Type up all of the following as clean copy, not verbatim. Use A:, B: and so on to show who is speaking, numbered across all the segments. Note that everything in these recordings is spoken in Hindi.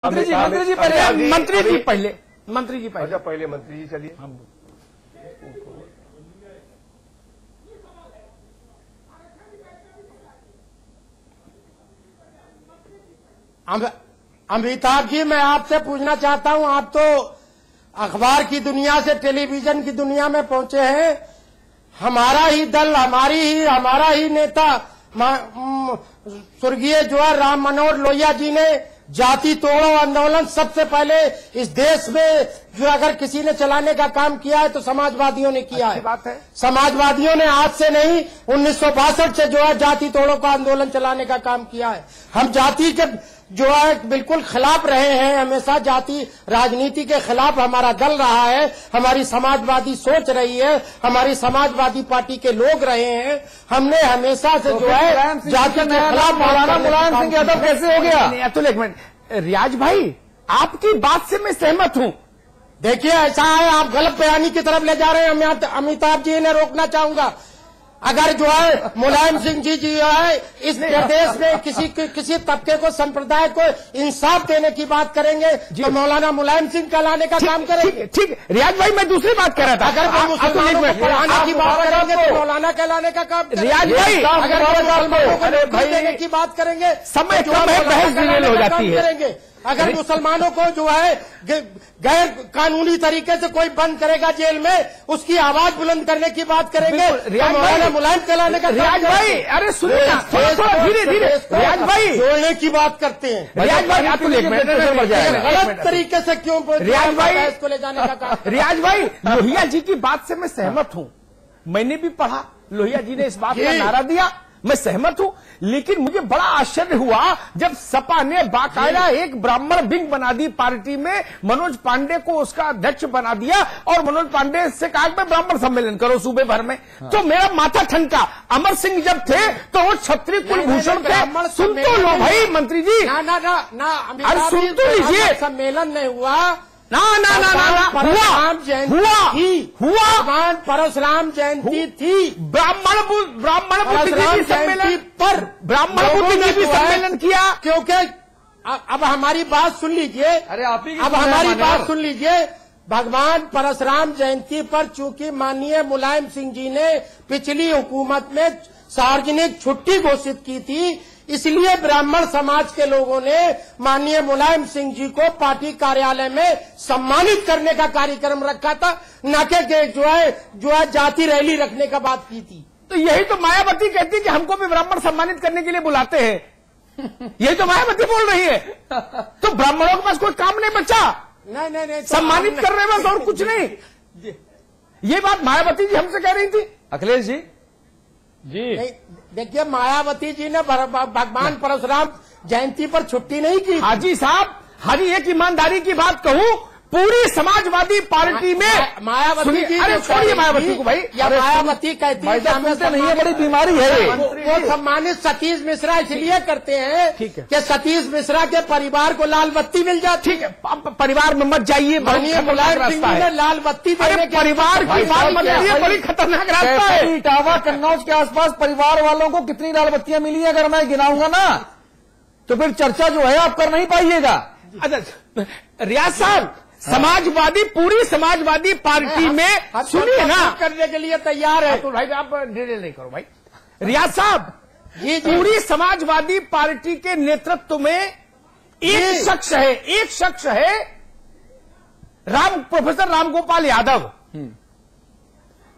A: मंत्री जी पहले मंत्री जी पहले
B: अच्छा पहले मंत्री जी चलिए।
C: अमिताभ जी, मैं आपसे पूछना चाहता हूं, आप तो अखबार की दुनिया से टेलीविजन की दुनिया में पहुंचे हैं। हमारा ही दल, हमारा ही नेता स्वर्गीय जो है राम मनोहर लोहिया जी ने जाति तोड़ो आंदोलन सबसे पहले इस देश में जो अगर किसी ने चलाने का काम किया है तो समाजवादियों ने किया है।
A: बात है,
C: समाजवादियों ने आज से नहीं 1962 से जो है जाति तोड़ो का आंदोलन चलाने का काम किया है। हम जाति के जो है बिल्कुल खिलाफ रहे हैं, हमेशा जाति राजनीति के खिलाफ हमारा दल रहा है, हमारी समाजवादी सोच रही है, हमारी समाजवादी पार्टी के लोग रहे हैं। हमने हमेशा से जो है जाति के खिलाफ।
A: मौलाना मुलायम सिंह यादव कैसे हो गया? अतुल एक मिनट, रियाज भाई आपकी बात से मैं सहमत हूं।
C: देखिए ऐसा है, आप गलत बयानी की तरफ ले जा रहे हैं। मैं अमिताभ जी ने रोकना चाहूंगा। अगर जो है मुलायम सिंह जी जो है इस प्रदेश में किसी तबके को, संप्रदाय को इंसाफ देने की बात करेंगे तो मौलाना मुलायम सिंह कहलाने का काम करेंगे।
A: ठीक, रियाज भाई मैं दूसरी बात कर रहा था।
C: अगर वो मुसलमानों को पढ़ाने की बात करेंगे तो मौलाना कहलाने का काम करेंगे।
A: रियाज भाई
C: अगर मुसलमानों को नौकरी देने की बात करेंगे,
A: समय कम है, बहस डिटेल हो जाती है।
C: अगर मुसलमानों को जो है गैर कानूनी तरीके से कोई बंद करेगा जेल में, उसकी आवाज बुलंद करने की बात करेंगे तो मौलाना मुलायम कहलाने का।
A: रियाज भाई अरे सुनिए धीरे धीरे, रियाज भाई
C: जोड़ने की बात करते हैं।
A: रियाज भाई आप
C: गलत तरीके से क्यों
A: रियाज भाई
C: इसको ले जाने का काम?
A: रियाज भाई लोहिया जी की बात से मैं सहमत हूं, मैंने भी पढ़ा, लोहिया जी ने इस बात का नारा दिया, मैं सहमत हूं। लेकिन मुझे बड़ा आश्चर्य हुआ जब सपा ने बाकायदा एक ब्राह्मण विंग बना दी पार्टी में, मनोज पांडे को उसका अध्यक्ष बना दिया और मनोज पांडे से कहा कि ब्राह्मण सम्मेलन करो सूबे भर में। तो मेरा माथा ठनका। अमर सिंह जब थे तो वो क्षत्रिय कुलभूषण थे। सुन तो लो भाई मंत्री जी,
C: ना
A: सुन तो लीजिए।
C: सम्मेलन नहीं हुआ,
A: ना
C: परशुराम जयंती
A: हुआ
C: भगवान परशुराम जयंती थी।
A: ब्राह्मण बुद्धिजीवी सम्मेलन पर ब्राह्मण बुद्धिजीवी सम्मेलन किया।
C: क्योंकि अब हमारी बात सुन लीजिए,
B: अरे आप ही
C: अब हमारी बात सुन लीजिए। भगवान परशुराम जयंती पर चूंकि माननीय मुलायम सिंह जी ने पिछली हुकूमत में सार्वजनिक छुट्टी घोषित की थी, इसलिए ब्राह्मण समाज के लोगों ने माननीय मुलायम सिंह जी को पार्टी कार्यालय में सम्मानित करने का कार्यक्रम रखा था, न कि जो है जाति रैली रखने का बात की थी।
A: तो यही तो मायावती कहती है कि हमको भी ब्राह्मण सम्मानित करने के लिए बुलाते हैं। यही तो मायावती बोल रही है। तो ब्राह्मणों के पास कोई काम नहीं बचा,
C: नहीं
A: सम्मानित कर रहे बस और कुछ नहीं। ये बात मायावती जी हमसे कह रही थी।
B: अखिलेश जी
C: देखिए, मायावती जी ने भगवान परशुराम जयंती पर छुट्टी नहीं की।
A: हाजी साहब, हाजी एक ईमानदारी की बात कहूं, पूरी समाजवादी पार्टी में
C: मायावती जी,
A: अरे छोड़िए मायावती को भाई,
C: या मायावती कहती है
A: नहीं है, बड़ी बीमारी है।
C: वो सम्मानित सतीश मिश्रा इसलिए करते हैं कि सतीश मिश्रा के परिवार को लाल बत्ती मिल जाती।
A: ठीक है, परिवार में मत जाइए,
C: माननीय मुलायम सिंह जी ने लाल बत्ती देने के
A: परिवार की बात मत करिए, बड़ी खतरनाक रास्ता है।
D: इटावा कन्नौज के आसपास परिवार वालों को कितनी लाल बत्तियां मिली है, अगर मैं गिनाऊंगा ना तो फिर चर्चा जो है आप कर नहीं पाइएगा।
A: अच्छा रियाज साहब, समाजवादी पूरी समाजवादी पार्टी में सुनिए ना,
C: करने के लिए तैयार है।
A: तो भाई आप डिटेल नहीं करो भाई। रियाज साहब, पूरी समाजवादी पार्टी के नेतृत्व में एक शख्स है प्रोफेसर रामगोपाल यादव,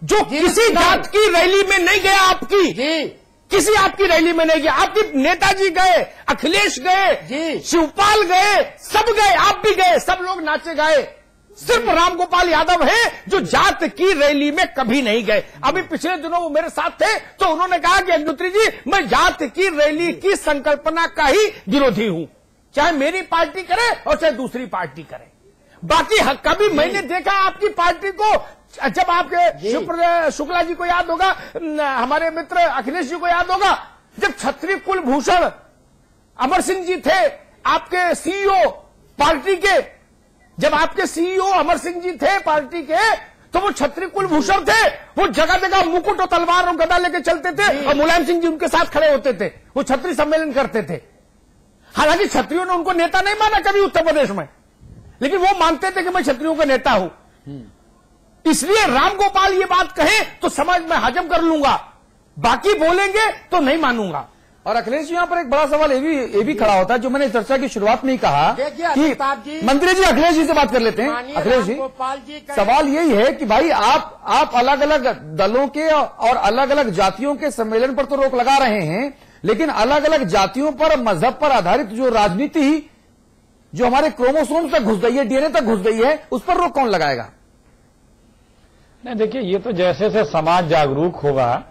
A: जो किसी जात की रैली में नहीं गया, किसी आपकी रैली में नहीं गया। आपके नेताजी गए, अखिलेश गए, शिवपाल गए, सब गए, आप भी गए, सब लोग नाचे गाए। सिर्फ रामगोपाल यादव है जो जात की रैली में कभी नहीं गए। अभी पिछले दिनों वो मेरे साथ थे तो उन्होंने कहा कि अग्निहोत्री जी, मैं जात की रैली की संकल्पना का ही विरोधी हूं, चाहे मेरी पार्टी करे और चाहे दूसरी पार्टी करे। बाकी कभी मैंने देखा आपकी पार्टी को, जब आपके शुक्ला जी को याद होगा, हमारे मित्र अखिलेश जी को याद होगा, जब क्षत्रिय कुलभूषण अमर सिंह जी थे आपके सीईओ पार्टी के, जब आपके सीईओ अमर सिंह जी थे पार्टी के, तो वो क्षत्रिय कुलभूषण थे। वो जगह जगह मुकुट और तलवार और गदा लेके चलते थे और मुलायम सिंह जी उनके साथ खड़े होते थे, वो क्षत्रिय सम्मेलन करते थे। हालांकि क्षत्रियों ने उनको नेता नहीं माना कभी उत्तर प्रदेश में, लेकिन वो मानते थे कि मैं क्षत्रियों का नेता हूं। इसलिए राम गोपाल ये बात कहे तो समझ में हजम कर लूंगा, बाकी बोलेंगे तो नहीं मानूंगा।
D: और अखिलेश जी, यहां पर एक बड़ा सवाल ये भी खड़ा होता है, जो मैंने चर्चा की शुरुआत में ही कहा कि मंत्री जी, अखिलेश जी से बात कर लेते हैं। अखिलेश जी, सवाल यही है कि भाई आप अलग अलग दलों के और अलग अलग जातियों के सम्मेलन पर तो रोक लगा रहे हैं, लेकिन अलग अलग जातियों पर, मजहब पर आधारित जो राजनीति जो हमारे क्रोमोसोम तक घुस गई है, डीएनए तक घुस गई है, उस पर रोक कौन लगाएगा?
B: नहीं, देखिए, ये तो जैसे जैसे समाज जागरूक होगा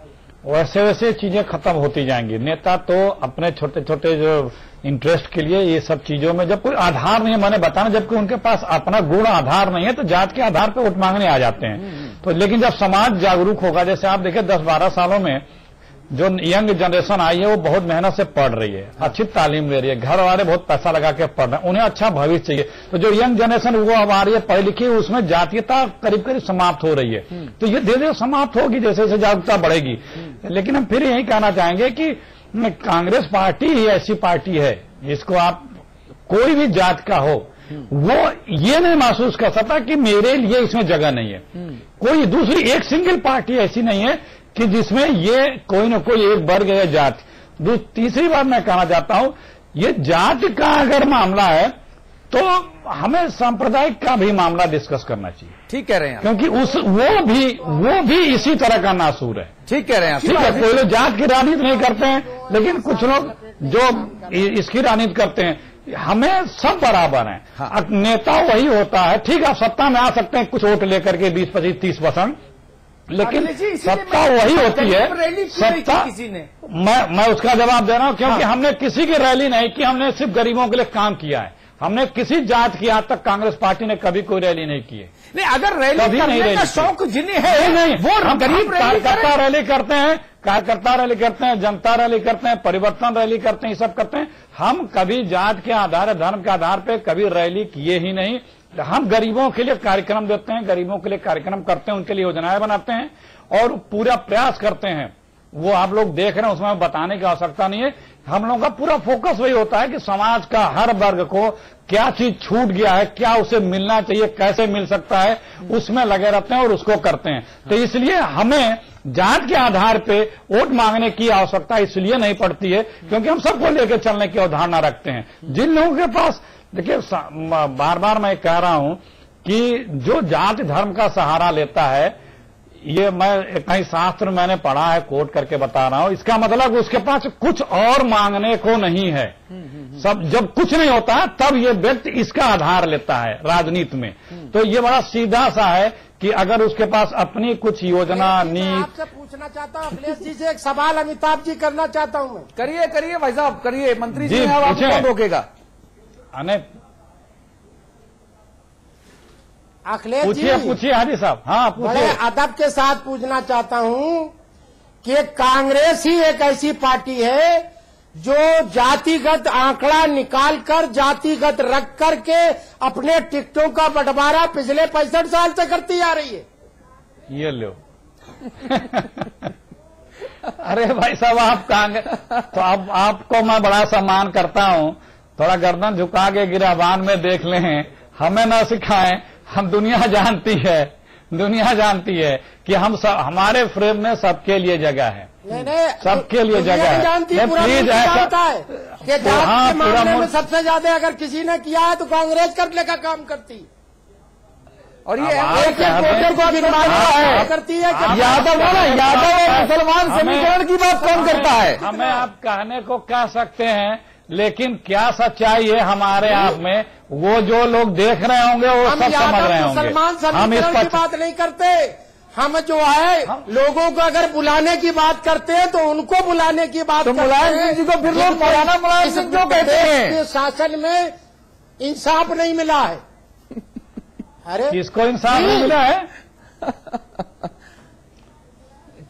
B: वैसे वैसे चीजें खत्म होती जाएंगी। नेता तो अपने छोटे छोटे जो इंटरेस्ट के लिए ये सब चीजों में, जब कोई आधार नहीं है, मैंने बताना, जबकि उनके पास अपना गुण आधार नहीं है, तो जात के आधार पर वोट मांगने आ जाते हैं। तो लेकिन जब समाज जागरूक होगा, जैसे आप देखिए 10-12 सालों में जो यंग जनरेशन आई है वो बहुत मेहनत से पढ़ रही है, अच्छी तालीम ले रही है, घर वाले बहुत पैसा लगा के पढ़ रहे हैं, उन्हें अच्छा भविष्य चाहिए। तो जो यंग जनरेशन वो हमारी पढ़ी लिखी, उसमें जातीयता करीब करीब समाप्त हो रही है। तो ये धीरे धीरे समाप्त होगी जैसे जैसे जागरूकता बढ़ेगी। लेकिन हम फिर यही कहना चाहेंगे कि कांग्रेस पार्टी ही ऐसी पार्टी है जिसको आप कोई भी जात का हो वो ये नहीं महसूस कर सकता कि मेरे लिए इसमें जगह नहीं है। कोई दूसरी एक सिंगल पार्टी ऐसी नहीं है कि जिसमें ये कोई न कोई एक वर्ग या जात। तीसरी बात मैं कहना चाहता हूं, ये जात का अगर मामला है तो हमें सांप्रदायिक का भी मामला डिस्कस करना चाहिए।
D: ठीक कह रहे हैं,
B: क्योंकि वो भी इसी तरह का नासूर है।
D: ठीक कह रहे हैं,
B: ठीक है, कोई लोग जात की राजनीति नहीं करते हैं, लेकिन कुछ लोग जो इसकी राजनीति करते हैं। हमें सब बराबर हैं। हाँ। नेता वही होता है, ठीक, आप सत्ता में आ सकते हैं कुछ वोट लेकर के 20, 25, 30%, लेकिन सत्ता वही होती है। सत्ता
A: किसी ने,
B: मैं उसका जवाब दे रहा हूं, क्योंकि हमने किसी की रैली नहीं की, हमने सिर्फ गरीबों के लिए काम किया है। हमने किसी जात की आज तक कांग्रेस पार्टी ने कभी कोई रैली नहीं की है।
A: नहीं, अगर रैली करने का शौक जिन्हें है,
B: नहीं,
A: वो गरीब
B: कार्यकर्ता रैली करते हैं, कार्यकर्ता रैली करते हैं, जनता रैली करते हैं, परिवर्तन रैली करते हैं, ये सब करते हैं। हम कभी जात के आधार, धर्म के आधार पर कभी रैली किए ही नहीं। हम गरीबों के लिए कार्यक्रम देते हैं, गरीबों के लिए कार्यक्रम करते हैं, उनके लिए योजनाएं बनाते हैं और पूरा प्रयास करते हैं। वो आप लोग देख रहे हैं, उसमें बताने की आवश्यकता नहीं है। हम लोगों का पूरा फोकस वही होता है कि समाज का हर वर्ग को क्या चीज छूट गया है, क्या उसे मिलना चाहिए, कैसे मिल सकता है, उसमें लगे रहते हैं और उसको करते हैं। तो इसलिए हमें जात के आधार पे वोट मांगने की आवश्यकता इसलिए नहीं पड़ती है क्योंकि हम सबको लेकर चलने की अवधारणा रखते हैं। जिन लोगों के पास, देखिए, बार बार मैं कह रहा हूं कि जो जाति धर्म का सहारा लेता है, ये मैं कहीं शास्त्र मैंने पढ़ा है, कोट करके बता रहा हूं, इसका मतलब उसके पास कुछ और मांगने को नहीं है। सब जब कुछ नहीं होता है तब ये व्यक्ति इसका आधार लेता है राजनीति में। तो ये बड़ा सीधा सा है कि अगर उसके पास अपनी कुछ योजना, नीति।
C: आपसे पूछना चाहता हूं, अखिलेश जी से एक सवाल अमिताभ जी करना चाहता हूं मैं।
D: करिए भाई साहब, करिए। मंत्री जी आपको कौन रोकेगा?
C: अखिलेश जी,
B: पूछिए हाजी साहब। हाँ, पूछिए।
C: अदब के साथ पूछना चाहता हूं कि कांग्रेस ही एक ऐसी पार्टी है जो जातिगत आंकड़ा निकालकर, जातिगत रख करके अपने टिकटों का बंटवारा पिछले 65 साल से करती आ रही है।
B: ये लो। अरे भाई साहब, आप कांग्रेस, तो अब आपको मैं बड़ा सम्मान करता हूं, थोड़ा गर्दन झुका के गिराबान में देख लें, हमें न सिखाएं। हम दुनिया जानती है कि हम सब, हमारे फ्रेम में सबके लिए जगह है।
C: नहीं,
B: सबके लिए जगह है।
C: प्लीज ऐसा है कि जात के मामले में सबसे ज्यादा अगर किसी ने किया है तो कांग्रेस करने का काम करती, और ये वोटर को करती है।
D: यादव और मुसलमान समीकरण की बात कौन करता है?
B: हमें आप कहने को कह सकते हैं, लेकिन क्या सच्चाई है हमारे आप में, वो जो लोग देख रहे होंगे वो सब समझ रहे होंगे।
C: मुसलमान समीकरण की बात नहीं करते, हम जो है लोगों को अगर बुलाने की बात करते हैं तो उनको बुलाने की बात करते हैं।
D: मुलायम सिंह जी को फिर लोग मौलाना मुलायम सिंह क्यों कहते हैं?
C: शासन में इंसाफ नहीं मिला है। अरे
B: किसको इंसाफ नहीं मिला है?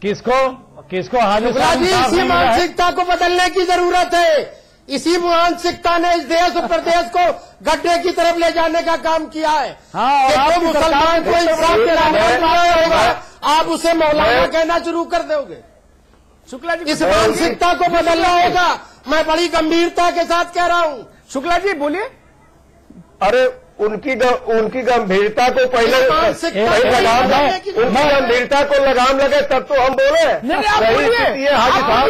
B: किसको हाजी साहब,
C: इसी मानसिकता को बदलने की जरूरत है। इसी मानसिकता ने इस देश और प्रदेश को गड्ढे की तरफ ले जाने का काम किया है।
D: हाँ, और
C: तो मुसलमान को इंसाफ दिलाना होगा, आप उसे मौलाना कहना शुरू कर दोगे।
A: शुक्ला जी,
C: इस मानसिकता को बदलना होगा। मैं बड़ी गंभीरता के साथ कह रहा हूं।
A: शुक्ला जी बोलिए।
E: अरे उनकी गंभीरता को पहले लगाम उनकी गंभीरता को लगाम लगे तब तो हम बोले। सही स्थिति है हाजी साहब,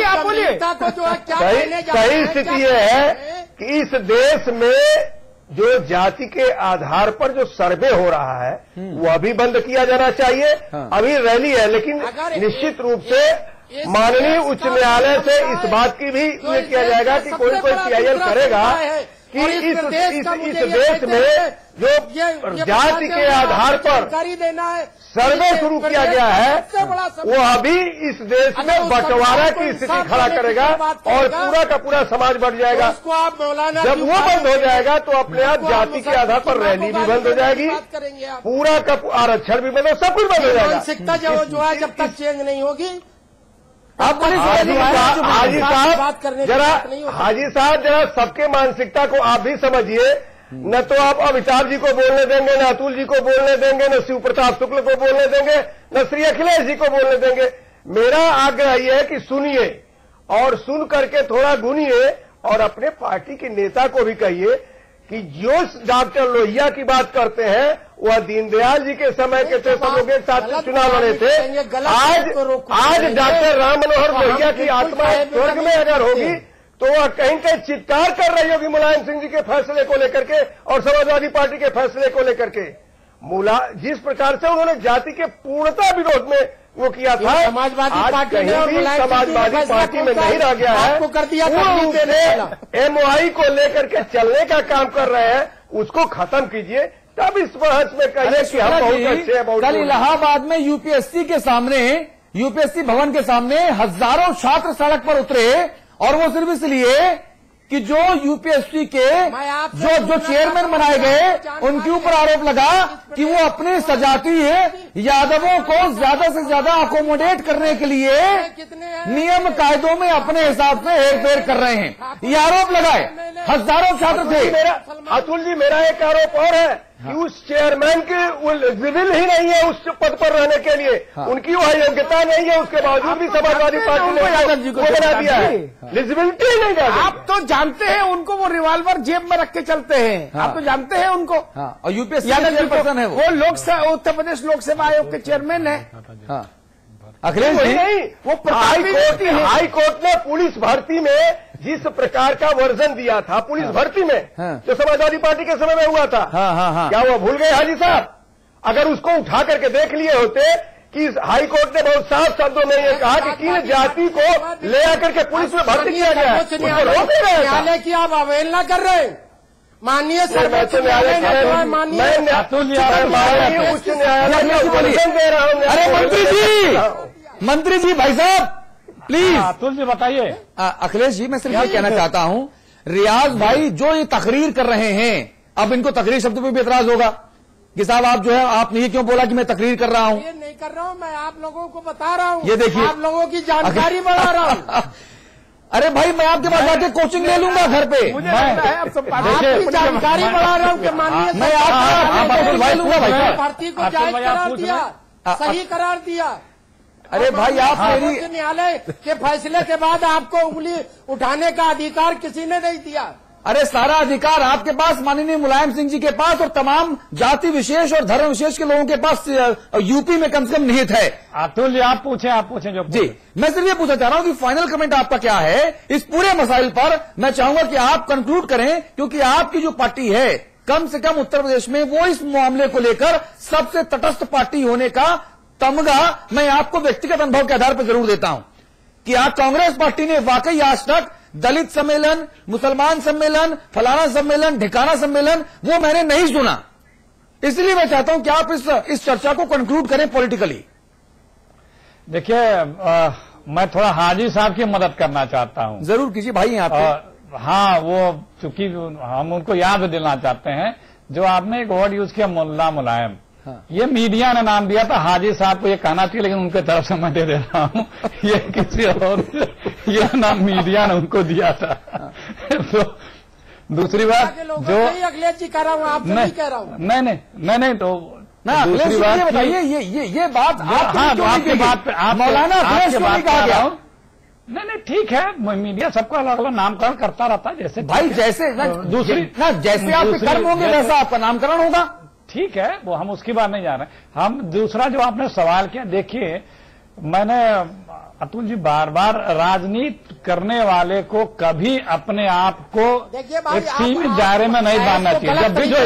E: सही स्थिति ये है कि इस देश में जो जाति के आधार पर जो सर्वे हो रहा है वह भी बंद किया जाना चाहिए। अभी रैली है, लेकिन निश्चित रूप से माननीय उच्च न्यायालय से इस बात की भी ये किया जाएगा कि कोई PIL करेगा कि इस देश में जो जाति के आधार पर सर्वे शुरू किया गया है वो अभी इस देश में बंटवारा की स्थिति खड़ा करेगा और पूरा का पूरा समाज बढ़ जाएगा। जब वो बंद हो जाएगा तो अपने आप जाति के आधार पर रैली भी बंद हो जाएगी, पूरा का आरक्षण भी बंद हो, सब कुछ बंद हो जाएगा।
C: मानसिकता जो है जब तक चेंज नहीं होगी।
E: आप हाजी साहब जरा सबके मानसिकता को आप भी समझिए। न तो आप अमिताभ जी को बोलने देंगे, न अतुल जी को बोलने देंगे, न शिव प्रताप शुक्ल को बोलने देंगे, न श्री अखिलेश जी को बोलने देंगे। मेरा आग्रह यह है कि सुनिए और सुन करके थोड़ा गुनिए और अपने पार्टी के नेता को भी कहिए कि जो डॉक्टर लोहिया की बात करते हैं वह दीनदयाल जी के समय के थे, सब लोग एक साथ चुनाव लड़े थे। आज डॉक्टर राम मनोहर लोहिया की आत्मा स्वर्ग में अगर होगी तो वह कहीं कहीं चित्कार कर रही होगी मुलायम सिंह जी के फैसले को लेकर के और समाजवादी पार्टी के फैसले को लेकर के। जिस प्रकार से उन्होंने जाति के पूर्णता विरोध में वो किया था,
C: समाजवादी पार्टी
E: में नहीं रह गया है। MOI को लेकर के चलने का काम कर रहे हैं, उसको खत्म कीजिए, तब इस बहस में कहिए कि हम बहुत अच्छे हैं।
D: कल इलाहाबाद में यूपीएससी भवन के सामने हजारों छात्र सड़क पर उतरे और वो सिर्फ इसलिए कि जो यूपीएससी के जो चेयरमैन बनाए गए उनके ऊपर आरोप लगा कि वो अपने सजातीय यादवों को ज्यादा से ज्यादा अकोमोडेट करने के लिए नियम कायदों में अपने हिसाब से हेरफेर कर रहे हैं। ये आरोप लगाए, हजारों छात्र थे।
E: अतुल जी मेरा एक आरोप और है कि उस चेयरमैन की एलिजिबल ही नहीं है उस पद पर रहने के लिए। उनकी वह योग्यता नहीं है, उसके बावजूद भी समाजवादी पार्टी ने वो बना दिया है, एलिजिबिलिटी नहीं है।
A: आप तो जानते हैं उनको, वो रिवॉल्वर जेब में रख के चलते हैं। आप तो जानते हैं उनको।
D: और यूपीएससी चेयरपर्सन है
A: वो उत्तर प्रदेश लोक सेवा आयोग के चेयरमैन है।
E: अखिलेश नहीं, वो हाई कोर्ट ने पुलिस भर्ती में जिस प्रकार का वर्जन दिया था पुलिस भर्ती में जो समाजवादी पार्टी के समय में हुआ था, क्या वो भूल गए हाजी साहब? अगर उसको उठा करके देख लिए होते कि हाई कोर्ट ने बहुत साफ शब्दों में ये कहा कि किन जाति को ले आकर के पुलिस में भर्ती किया गया है,
C: न्यायालय की आप अवहेलना कर रहे हैं। माननीय सर्वोच्च न्यायालय उच्च न्यायालय दे रहा हूँ।
D: अरे मंत्री जी भाई साहब प्लीज।
B: अतुल जी बताइए।
D: अखिलेश जी मैं सिर्फ ये कहना चाहता हूं, रियाज भाई जो ये तकरीर कर रहे हैं, अब इनको तकरीर शब्द पे भी एतराज होगा कि साहब आप जो है आपने ये क्यों बोला कि मैं तकरीर कर रहा हूं?
C: ये नहीं कर रहा हूं, मैं आप लोगों को बता रहा हूं।
D: ये देखिए,
C: आप लोगों की जानकारी बढ़ा रहा हूं।
D: अरे भाई मैं आपके पास जाके कोचिंग ले लूंगा घर पे।
C: आपकी जानकारी बढ़ा रहा हूं कि माननीय
D: मैं आपको लूंगा भाई।
C: पार्टी को जायज करार दिया, सही करार दिया।
D: अरे भाई आप
C: सर्वोच्च न्यायालय के फैसले के बाद आपको उंगली उठाने का अधिकार किसी ने नहीं दिया।
D: अरे सारा अधिकार आपके पास, माननीय मुलायम सिंह जी के पास और तमाम जाति विशेष और धर्म विशेष के लोगों के पास यूपी में कम से कम निहित है।
B: अतुल जी आप पूछें जो
D: जी मैं सिर्फ ये पूछना चाह रहा हूं कि फाइनल कमेंट आपका क्या है इस पूरे मसाइल पर। मैं चाहूंगा कि आप कंक्लूड करें, क्योंकि आपकी जो पार्टी है कम से कम उत्तर प्रदेश में वो इस मामले को लेकर सबसे तटस्थ पार्टी होने का तमगा मैं आपको व्यक्तिगत अनुभव के आधार पर जरूर देता हूं कि आज कांग्रेस पार्टी ने वाकई आज तक दलित सम्मेलन, मुसलमान सम्मेलन, फलाना सम्मेलन, ढिकाना सम्मेलन वो मैंने नहीं सुना। इसलिए मैं चाहता हूं कि आप इस चर्चा को कंक्लूड करें पॉलिटिकली।
B: देखिए मैं थोड़ा हाजी साहब की मदद करना चाहता हूं।
D: जरूर कीजिए भाई यहाँ पे।
B: हाँ वो चूंकि हम उनको याद दिलाना चाहते हैं, जो आपने एक वर्ड यूज किया मुल्ला मुलायम, ये मीडिया ने नाम दिया था। हाजी साहब को ये कहना चाहिए, लेकिन उनके तरफ से मैं दे रहा हूं, ये किसी और ये नाम मीडिया ने उनको दिया था। तो दूसरी बात जो
C: अखिलेश जी कह रहा हूं, आप नहीं कह रहा हूं।
B: नहीं तो
D: दूसरी बात बताइए, ये बात
B: आपकी बात पे
D: मौलाना अखिलेश क्यों नहीं कहा गया?
B: नहीं ठीक है, मीडिया सबको अलग अलग नामकरण करता रहता है, जैसे
D: भाई जैसे
B: दूसरी
D: जैसे आपके कर्म होंगे वैसा आपका नामकरण होगा।
B: ठीक है, वो हम उसकी बात नहीं जा रहे। हम दूसरा जो आपने सवाल किया, देखिए मैंने अतुल जी बार बार राजनीति करने वाले को कभी अपने आप को एक सीमित दायरे में नहीं बांधना चाहिए। जब भी जो